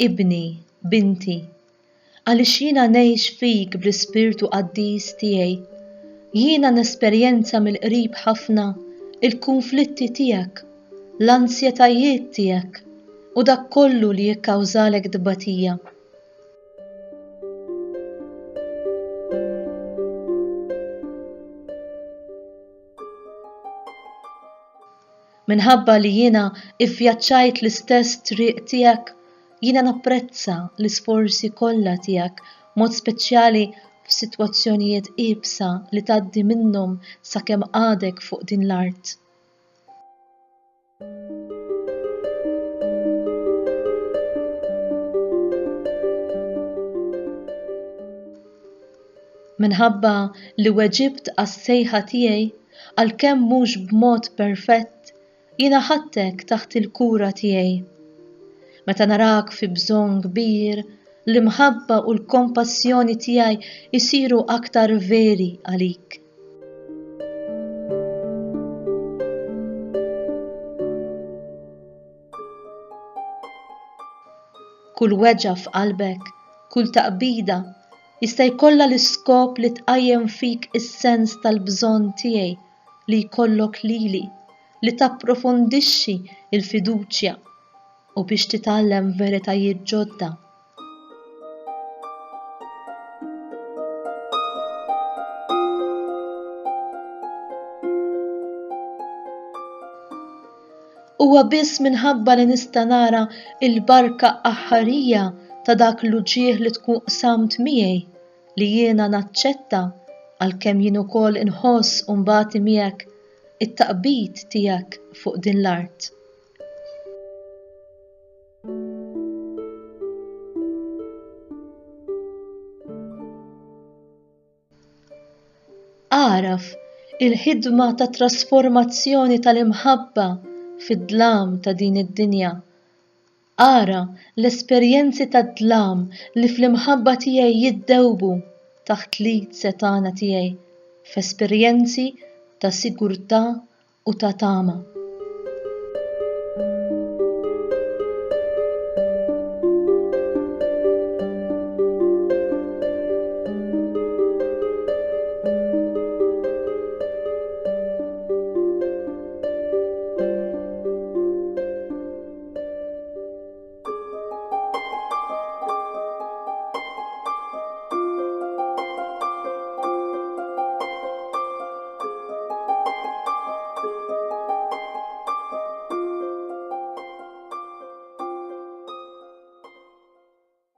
ibni, binti, għaliex jiena ngħix fik bl-Ispirtu Qaddiż tiegħi, jiena nesperjenza mill-qrib ħafna il-kunflitti tiegħek, l-ansjetajiet tiegħek u dak kollu li jikkawżalek dbatija. Minħabba li jiena ivvjaġġajt l-istess triq tiegħek, jiena napprezza l-isforzi kollha tiegħek, mod speċjali f'sitwazzjonijiet qiebsa li tgħaddi minnhom sakemm għadek fuq din l-art. Minħabba li weġibt għas-sejħa tiegħi għalkemm mhux b'mod perfett, jiena ħadtek taħt il-kura tiegħi. Meta narak fi bżonn kbir, l-imħabba u l-kompassjoni tiegħi jsiru aktar veri għalik. Kull weġa f'qalbek, kull taqbida jista' jkollha l-iskop li tqajjem fik is-sens tal-bżonn tiegħi li jkollok lili, li tapprofondixxi l-fiduċja u biex titgħallem veritajiet ġodda. Huwa biss minħabba li nista' nara l-barka aħħarija ta' dak l-uġigħ li tkun qsamt miegħi li jiena naċċetta għalkemm jien ukoll inħoss u nbagħti miegħek it-taqbid tiegħek fuq din l-art. Għaraf il-ħidma ta' trasformazzjoni tal-imħabba fid-dlam ta' din id-dinja. Ara l-esperjenzi tad-dlam li fl-imħabba tiegħi jiddewbu taħt lid setana tiegħi f'esperjenzi ta' sigurtà u ta' tama.